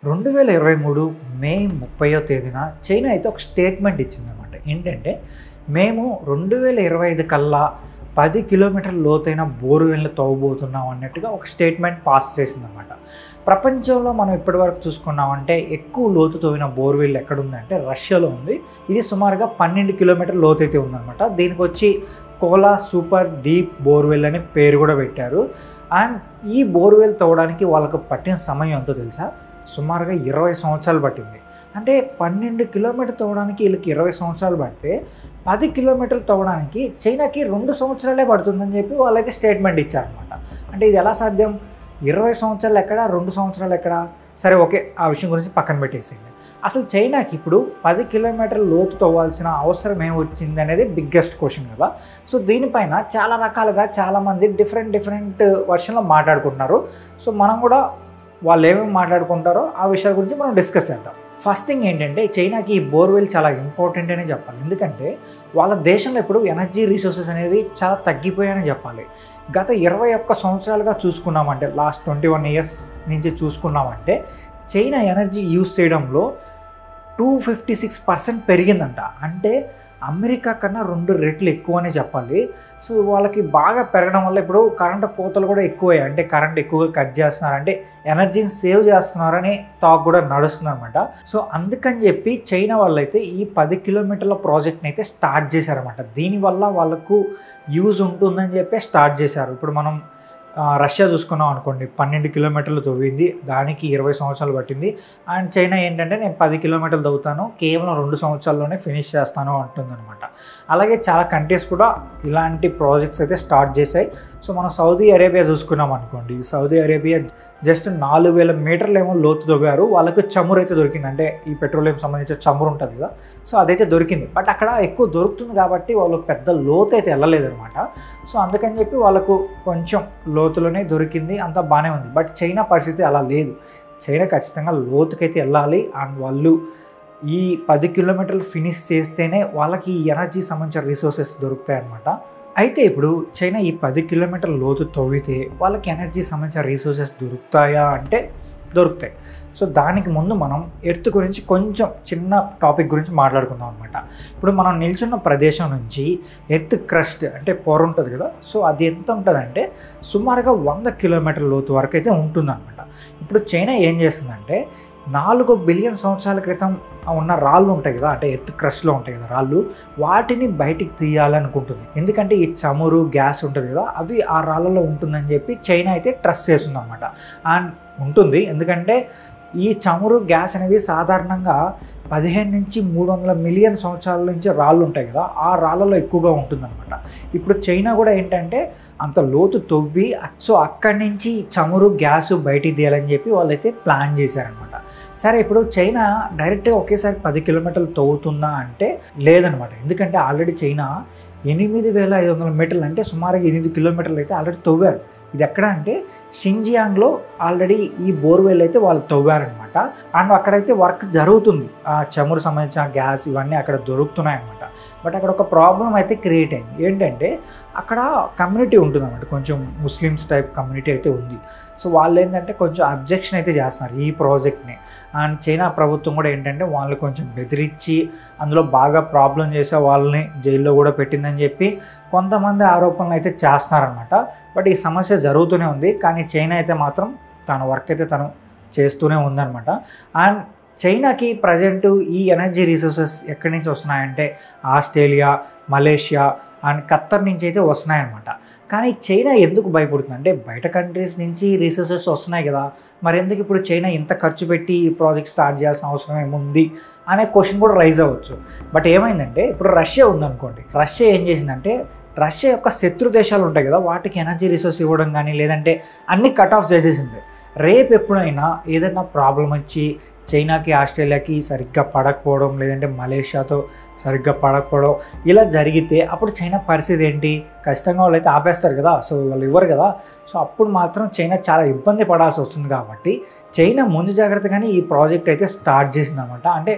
2023 మే 30వ తేదీన చైనా అయితే ఒక స్టేట్మెంట్ ఇచ్చిందనమాట. ఏంటంటే మేము 2025 కల్లా 10 కిలోమీటర్ల లోతైన బోర్వెల్ని తవ్వబోతున్నాం అన్నట్టుగా ఒక స్టేట్మెంట్ పాస్ చేసిందనమాట. ప్రపంచంలో మనం ఇప్పటివరకు చూసుకున్నామంటే ఎక్కువ లోతు తవ్విన బోర్వెల్ ఎక్కడుందంటే రష్యాలో ఉంది. ఇది సుమారుగా 12 కిలోమీటర్ల లోతు అయితే ఉందన్నమాట. దీనికి వచ్చి కోలా సూపర్ డీప్ బోర్వెల్ అని పేరు కూడా పెట్టారు. అండ్ ఈ బోర్వెల్ తవ్వడానికి వాళ్ళకు పట్టిన సమయం ఎంతో తెలుసా? సుమారుగా 20 సంవత్సరాలు పట్టింది. అంటే 12 కిలోమీటర్లు తవ్వడానికి వీళ్ళకి 20 సంవత్సరాలు పడితే 10 కిలోమీటర్లు తవ్వడానికి చైనాకి 2 సంవత్సరాలే పడుతుందని చెప్పి వాళ్ళైతే స్టేట్మెంట్ ఇచ్చారనమాట. అంటే ఇది ఎలా సాధ్యం? 20 సంవత్సరాలు ఎక్కడ, 2 సంవత్సరాలు ఎక్కడ? సరే ఓకే, ఆ విషయం గురించి పక్కన పెట్టేసేయండి. అసలు చైనాకి ఇప్పుడు 10 కిలోమీటర్ల లోతు తవ్వాల్సిన అవసరం ఏమొచ్చింది అనేది బిగ్గెస్ట్ క్వశ్చన్ కదా. సో దీనిపైన చాలా రకాలుగా చాలామంది డిఫరెంట్ వర్షన్లో మాట్లాడుకుంటున్నారు. సో మనం కూడా వాళ్ళు ఏమేమి మాట్లాడుకుంటారో ఆ విషయాల గురించి మనం డిస్కస్ చేద్దాం. ఫస్ట్ థింగ్ ఏంటంటే చైనాకి ఈ బోర్వెల్ చాలా ఇంపార్టెంట్ అనే చెప్పాలి. ఎందుకంటే వాళ్ళ దేశంలో ఇప్పుడు ఎనర్జీ రిసోర్సెస్ అనేవి చాలా తగ్గిపోయాయని చెప్పాలి. గత 21 సంవత్సరాలుగా చూసుకున్నామంటే లాస్ట్ 21 ఇయర్స్ నుంచి చూసుకున్నామంటే చైనా ఎనర్జీ యూజ్ చేయడంలో 256% పెరిగిందంట. అంటే అమెరికా కన్నా 2 రెట్లు ఎక్కువ అని చెప్పాలి. సో వాళ్ళకి బాగా పెరగడం వల్ల ఇప్పుడు కరెంటు కోతలు కూడా ఎక్కువయ్యాయి. అంటే కరెంట్ ఎక్కువగా కట్ చేస్తున్నారు, అంటే ఎనర్జీని సేవ్ చేస్తున్నారని టాక్ కూడా నడుస్తుంది అనమాట. సో అందుకని చెప్పి చైనా వాళ్ళు అయితే ఈ 10 కిలోమీటర్ల ప్రాజెక్ట్ని అయితే స్టార్ట్ చేశారనమాట. దీనివల్ల వాళ్ళకు యూజ్ ఉంటుందని చెప్పి స్టార్ట్ చేశారు. ఇప్పుడు మనం రష్యా చూసుకున్నాం అనుకోండి, 12 కిలోమీటర్లు తవ్వింది, దానికి 20 సంవత్సరాలు పట్టింది. అండ్ చైనా ఏంటంటే నేను 10 కిలోమీటర్లు తవ్వుతాను, కేవలం 2 సంవత్సరాల్లోనే ఫినిష్ చేస్తాను అంటుందన్నమాట. అలాగే చాలా కంట్రీస్ కూడా ఇలాంటి ప్రాజెక్ట్స్ అయితే స్టార్ట్ చేశాయి. సో మనం సౌదీ అరేబియా చూసుకున్నాం అనుకోండి, సౌదీ అరేబియా జస్ట్ 4000 మీటర్లు ఏమో లోతు తవ్వారు. వాళ్ళకు చమురు అయితే దొరికింది, అంటే ఈ పెట్రోలియం సంబంధించిన చమురు ఉంటుంది కదా, సో అదైతే దొరికింది. బట్ అక్కడ ఎక్కువ దొరుకుతుంది కాబట్టి వాళ్ళు పెద్ద లోతు అయితే వెళ్ళలేదన్నమాట. సో అందుకని చెప్పి వాళ్ళకు కొంచెం లోతులోనే దొరికింది, అంతా బాగానే ఉంది. బట్ చైనా పరిస్థితి అలా లేదు. చైనా ఖచ్చితంగా లోతుకైతే వెళ్ళాలి. అండ్ వాళ్ళు ఈ 10 కిలోమీటర్లు ఫినిష్ చేస్తేనే వాళ్ళకి ఈ ఎనర్జీ సంబంధించిన రిసోర్సెస్ దొరుకుతాయి అన్నమాట. అయితే ఇప్పుడు చైనా ఈ 10 కిలోమీటర్ల లోతు తవ్వితే వాళ్ళకి ఎనర్జీ సంబంధించిన రిసోర్సెస్ దొరుకుతాయా అంటే దొరుకుతాయి. సో దానికి ముందు మనం ఎర్త్ గురించి కొంచెం చిన్న టాపిక్ గురించి మాట్లాడుకుందాం అనమాట. ఇప్పుడు మనం నిల్చున్న ప్రదేశం నుంచి ఎర్త్ క్రస్ట్ అంటే పొర ఉంటుంది కదా, సో అది ఎంత ఉంటుందంటే సుమారుగా 100 కిలోమీటర్ల లోతు వరకు అయితే ఉంటుందన్నమాట. ఇప్పుడు చైనా ఏం చేస్తుందంటే 4 బిలియన్ సంవత్సరాల క్రితం ఉన్న రాళ్ళు ఉంటాయి కదా, అంటే ఎర్త్ క్రస్ట్లో ఉంటాయి కదా రాళ్ళు, వాటిని బయటికి తీయాలనుకుంటుంది. ఎందుకంటే ఈ చమురు గ్యాస్ ఉంటుంది కదా, అవి ఆ రాళ్ళలో ఉంటుందని చెప్పి చైనా అయితే ట్రస్ట్ చేస్తుంది అనమాట. అండ్ ఉంటుంది, ఎందుకంటే ఈ చమురు గ్యాస్ అనేది సాధారణంగా 15 నుంచి 300 మిలియన్ సంవత్సరాల నుంచి రాళ్ళు ఉంటాయి కదా, ఆ రాళ్ళలో ఎక్కువగా ఉంటుందన్నమాట. ఇప్పుడు చైనా కూడా ఏంటంటే అంత లోతు తవ్వి సో అక్కడి నుంచి చమురు గ్యాసు బయటికి తీయాలని చెప్పి వాళ్ళైతే ప్లాన్ చేశారనమాట. సరే ఇప్పుడు చైనా డైరెక్ట్గా ఒకేసారి 10 కిలోమీటర్లు తవ్వుతుందా అంటే లేదనమాట. ఎందుకంటే ఆల్రెడీ చైనా 8500 మీటర్లు అంటే సుమారుగా 8 కిలోమీటర్లు అయితే ఆల్రెడీ తవ్వారు. ఇది ఎక్కడ అంటే షింజియాంగ్లో ఆల్రెడీ ఈ బోర్వెల్ అయితే వాళ్ళు తవ్వారనమాట. అండ్ అక్కడైతే వర్క్ జరుగుతుంది, ఆ చమురు సంబంధించిన గ్యాస్ ఇవన్నీ అక్కడ దొరుకుతున్నాయి అనమాట. బట్ అక్కడ ఒక ప్రాబ్లం అయితే క్రియేట్ అయింది. ఏంటంటే అక్కడ కమ్యూనిటీ ఉంటుంది అన్నమాట, కొంచెం ముస్లిమ్స్ టైప్ కమ్యూనిటీ అయితే ఉంది. సో వాళ్ళు ఏంటంటే కొంచెం అబ్జెక్షన్ అయితే చేస్తున్నారు ఈ ప్రాజెక్ట్ని. అండ్ చైనా ప్రభుత్వం కూడా ఏంటంటే వాళ్ళు కొంచెం బెదిరించి అందులో బాగా ప్రాబ్లం చేసే వాళ్ళని జైల్లో కూడా పెట్టిందని చెప్పి కొంతమంది ఆరోపణలు అయితే చేస్తున్నారనమాట. బట్ ఈ సమస్య జరుగుతూనే ఉంది, కానీ చైనా అయితే మాత్రం తన వర్క్ అయితే తను చేస్తూనే ఉందన్నమాట. అండ్ చైనాకి ప్రజెంట్ ఈ ఎనర్జీ రిసోర్సెస్ ఎక్కడి నుంచి వస్తున్నాయంటే ఆస్ట్రేలియా, మలేషియా అండ్ ఖత్తర్ నుంచి అయితే వస్తున్నాయన్నమాట. కానీ చైనా ఎందుకు భయపడుతుంది అంటే బయట కంట్రీస్ నుంచి రిసోర్సెస్ వస్తున్నాయి కదా, మరి ఎందుకు ఇప్పుడు చైనా ఇంత ఖర్చు పెట్టి ఈ ప్రాజెక్ట్ స్టార్ట్ చేయాల్సిన అవసరం ఏముంది అనే క్వశ్చన్ కూడా రైజ్ అవ్వచ్చు. బట్ ఏమైందంటే ఇప్పుడు రష్యా ఉందనుకోండి, రష్యా ఏం చేసిందంటే రష్యా యొక్క శత్రు దేశాలు ఉంటాయి కదా, వాటికి ఎనర్జీ రిసోర్స్ ఇవ్వడం కానీ లేదంటే అన్ని కట్ ఆఫ్ చేసేసింది. రేపు ఎప్పుడైనా ఏదైనా ప్రాబ్లం వచ్చి చైనాకి ఆస్ట్రేలియాకి సరిగ్గా పడకపోవడం లేదంటే మలేషియాతో సరిగ్గా పడకపోవడం ఇలా జరిగితే అప్పుడు చైనా పరిస్థితి ఏంటి? ఖచ్చితంగా వాళ్ళు అయితే ఆపేస్తారు కదా, సో వాళ్ళు ఇవ్వరు కదా. సో అప్పుడు మాత్రం చైనా చాలా ఇబ్బంది పడాల్సి వస్తుంది. కాబట్టి చైనా ముందు జాగ్రత్తగానే ఈ ప్రాజెక్ట్ అయితే స్టార్ట్ చేసింది అనమాట. అంటే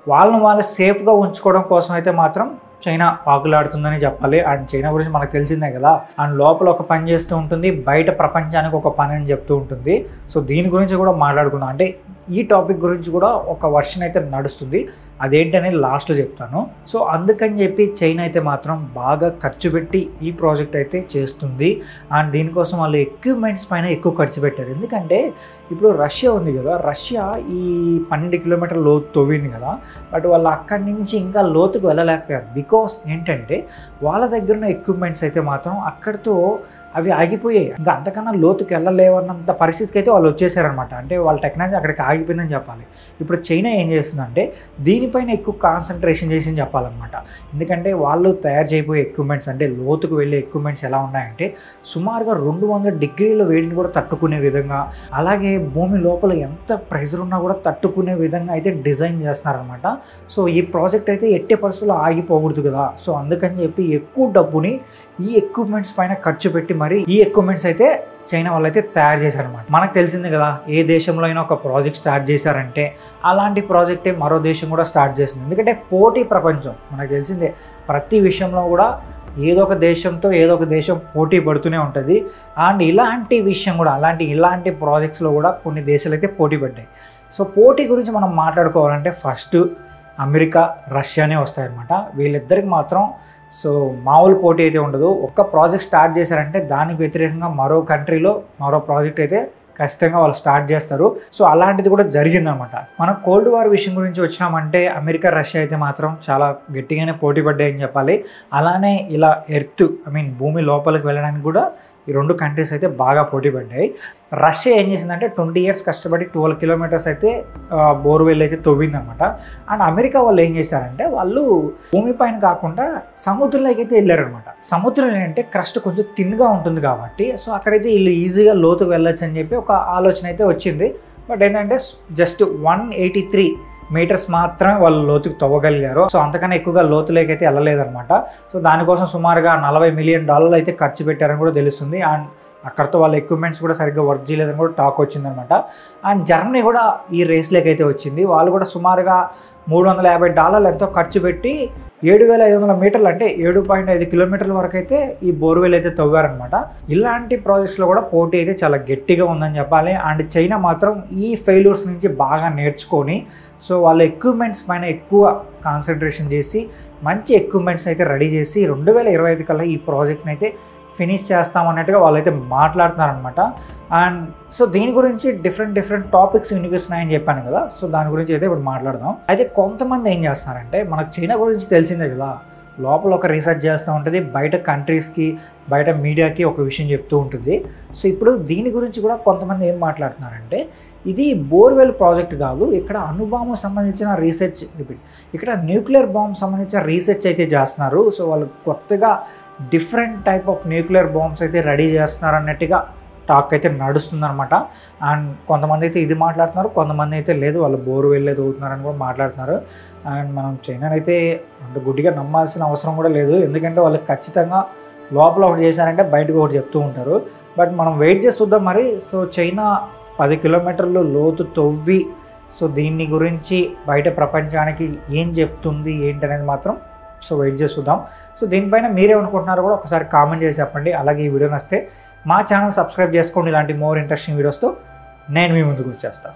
వాళ్ళు సేఫ్గా ఉంచుకోవడం కోసం అయితే మాత్రం చైనా పాకులాడుతుందని చెప్పాలి. అండ్ చైనా గురించి మనకు తెలిసిందే కదా, అండ్ లోపల ఒక పని చేస్తూ ఉంటుంది, బయట ప్రపంచానికి ఒక పని అని చెప్తూ ఉంటుంది. సో దీని గురించి కూడా మాట్లాడుకుందాం. అంటే ఈ టాపిక్ గురించి కూడా ఒక వర్షన్ అయితే నడుస్తుంది, అదేంటనేది లాస్ట్లో చెప్తాను. సో అందుకని చెప్పి చైనా అయితే మాత్రం బాగా ఖర్చు పెట్టి ఈ ప్రాజెక్ట్ అయితే చేస్తుంది. అండ్ దీనికోసం వాళ్ళు ఎక్విప్మెంట్స్ పైన ఎక్కువ ఖర్చు పెట్టారు. ఎందుకంటే ఇప్పుడు రష్యా ఉంది కదా, రష్యా ఈ 12 కిలోమీటర్ల లోతు తవ్వింది కదా, బట్ వాళ్ళు అక్కడి నుంచి ఇంకా లోతుకు వెళ్ళలేకపోయారు. బికాస్ ఏంటంటే వాళ్ళ దగ్గర ఉన్న ఎక్విప్మెంట్స్ అయితే మాత్రం అక్కడితో అవి ఆగిపోయాయి. ఇంకా అంతకన్నా లోతుకి వెళ్ళలేవన్నంత పరిస్థితికి అయితే వాళ్ళు వచ్చేసారనమాట. అంటే వాళ్ళ టెక్నాలజీ అక్కడికి ఆగిపోయిందని చెప్పాలి. ఇప్పుడు చైనా ఏం చేస్తుందంటే దీనిపైన ఎక్కువ కాన్సన్ట్రేషన్ చేసి చెప్పాలన్నమాట. ఎందుకంటే వాళ్ళు తయారు చేయబోయే ఎక్విప్మెంట్స్ అంటే లోతుకు వెళ్ళే ఎక్విప్మెంట్స్ ఎలా ఉన్నాయంటే సుమారుగా 200 డిగ్రీల వేడిని కూడా తట్టుకునే విధంగా, అలాగే భూమి లోపల ఎంత ప్రెషర్ ఉన్నా కూడా తట్టుకునే విధంగా అయితే డిజైన్ చేస్తున్నారనమాట. సో ఈ ప్రాజెక్ట్ అయితే ఎట్టి పరిస్థితుల్లో ఆగిపోకూడదు కదా. సో అందుకని చెప్పి ఎక్కువ డబ్బుని ఈ ఎక్విప్మెంట్స్ పైన ఖర్చు పెట్టి మరి ఈ ఎక్విప్మెంట్స్ అయితే చైనా వాళ్ళు అయితే తయారు చేశారనమాట. మనకు తెలిసింది కదా, ఏ దేశంలో అయినా ఒక ప్రాజెక్ట్ స్టార్ట్ చేశారంటే అలాంటి ప్రాజెక్టే మరో దేశం కూడా స్టార్ట్ చేస్తుంది. ఎందుకంటే పోటీ ప్రపంచం మనకు తెలిసిందే, ప్రతి విషయంలో కూడా ఏదో ఒక దేశంతో ఏదో ఒక దేశం పోటీ పడుతూనే ఉంటుంది. అండ్ ఇలాంటి విషయం కూడా ఇలాంటి ప్రాజెక్ట్స్లో కూడా కొన్ని దేశాలు అయితే పోటీ పడ్డాయి. సో పోటీ గురించి మనం మాట్లాడుకోవాలంటే ఫస్ట్ అమెరికా, రష్యానే వస్తాయన్నమాట. వీళ్ళిద్దరికి మాత్రం సో మామూలు పోటీ అయితే ఉండదు. ఒక్క ప్రాజెక్ట్ స్టార్ట్ చేశారంటే దానికి వ్యతిరేకంగా మరో కంట్రీలో మరో ప్రాజెక్ట్ అయితే ఖచ్చితంగా వాళ్ళు స్టార్ట్ చేస్తారు. సో అలాంటిది కూడా జరిగిందనమాట. మనం కోల్డ్ వార్ విషయం గురించి వచ్చినామంటే అమెరికా, రష్యా అయితే మాత్రం చాలా గట్టిగానే పోటీ పడ్డాయని చెప్పాలి. అలానే ఇలా భూమి లోపలికి వెళ్ళడానికి కూడా ఈ రెండు కంట్రీస్ అయితే బాగా పోటీ పడ్డాయి. రష్యా ఏం చేసిందంటే 20 years కష్టపడి 12 kilometers అయితే బోర్వెల్ అయితే తవ్విందనమాట. అండ్ అమెరికా వాళ్ళు ఏం చేశారంటే వాళ్ళు భూమి పైన కాకుండా సముద్రంలోకి అయితే వెళ్ళారనమాట. సముద్రం ఏంటంటే క్రస్ట్ కొంచెం థిన్గా ఉంటుంది కాబట్టి సో అక్కడైతే వీళ్ళు ఈజీగా లోతుకు వెళ్ళొచ్చు అని చెప్పి ఒక ఆలోచన అయితే వచ్చింది. బట్ ఏంటంటే జస్ట్ 183 meters మాత్రమే వాళ్ళు లోతుకు తవ్వగలిగారు. సో అంతకన్నా ఎక్కువగా లోతులోకి అయితే వెళ్ళలేదన్నమాట. సో దానికోసం సుమారుగా $40 million అయితే ఖర్చు పెట్టారని కూడా తెలుస్తుంది. అండ్ అక్కడితో వాళ్ళ ఎక్విప్మెంట్స్ కూడా సరిగ్గా వర్క్ చేయలేదని కూడా టాక్ వచ్చిందనమాట. అండ్ జర్మనీ కూడా ఈ రేస్లోకి అయితే వచ్చింది. వాళ్ళు కూడా సుమారుగా $350 ఎంతో ఖర్చు పెట్టి 7,500 మీటర్లు అంటే 7.5 కిలోమీటర్ల వరకు అయితే ఈ బోర్వెల్ అయితే తవ్వారనమాట. ఇలాంటి ప్రాజెక్ట్స్లో కూడా పోటీ అయితే చాలా గట్టిగా ఉందని చెప్పాలి. అండ్ చైనా మాత్రం ఈ ఫెయిల్యూర్స్ నుంచి బాగా నేర్చుకొని సో వాళ్ళ ఎక్విప్మెంట్స్ పైన ఎక్కువ కాన్సన్ట్రేషన్ చేసి మంచి ఎక్విప్మెంట్స్ అయితే రెడీ చేసి 2025 కల్లా ఈ ప్రాజెక్ట్ని అయితే ఫినిష్ చేస్తామన్నట్టుగా వాళ్ళైతే మాట్లాడుతున్నారనమాట. అండ్ సో దీని గురించి డిఫరెంట్ టాపిక్స్ వినిపిస్తున్నాయని చెప్పాను కదా. సో దాని గురించి అయితే ఇప్పుడు మాట్లాడదాం. అయితే కొంతమంది ఏం చేస్తున్నారంటే మనకు చైనా గురించి తెలిసిందే కదా, లోపల ఒక రీసెర్చ్ చేస్తూ ఉంటుంది, బయట కంట్రీస్కి బయట మీడియాకి ఒక విషయం చెప్తూ ఉంటుంది. సో ఇప్పుడు దీని గురించి కూడా కొంతమంది ఏం మాట్లాడుతున్నారంటే ఇది బోర్వెల్ ప్రాజెక్ట్ కాదు, ఇక్కడ అణుబాంబు సంబంధించిన రీసెర్చ్, ఇక్కడ న్యూక్లియర్ బాంబ్ సంబంధించిన రీసెర్చ్ అయితే చేస్తున్నారు. సో వాళ్ళు కొత్తగా different type of nuclear bombs అయితే రెడీ చేస్తున్నారు అన్నట్టుగా టాక్ అయితే నడుస్తుందన్నమాట. అండ్ కొంతమంది అయితే ఇది మాట్లాడుతున్నారు, కొంతమంది అయితే లేదు వాళ్ళు బోర్వెల్ తవ్వుతున్నారని కూడా మాట్లాడుతున్నారు. అండ్ మనం చైనాని అయితే అంత గుడ్డిగా నమ్మాల్సిన అవసరం కూడా లేదు, ఎందుకంటే వాళ్ళకి ఖచ్చితంగా లోపల ఒకటి చేశారంటే బయటకు ఒకటి చెప్తూ ఉంటారు. బట్ మనం వెయిట్ చేసి చూద్దాం మరి. సో చైనా 10 kilometers లోతు తవ్వి సో దీన్ని గురించి బయట ప్రపంచానికి ఏం చెప్తుంది ఏంటనేది మాత్రం సో వెయిట్ చేసి చూద్దాం. సో దీనిపైన మీరేమనుకుంటున్నారో కూడా ఒకసారి కామెంట్ చేసి చెప్పండి. అలాగే ఈ వీడియో నచ్చితే మా ఛానల్ సబ్స్క్రైబ్ చేసుకోండి. ఇలాంటి మోర్ ఇంట్రెస్టింగ్ వీడియోస్తో నేను మీ ముందుకు వచ్చేస్తాను.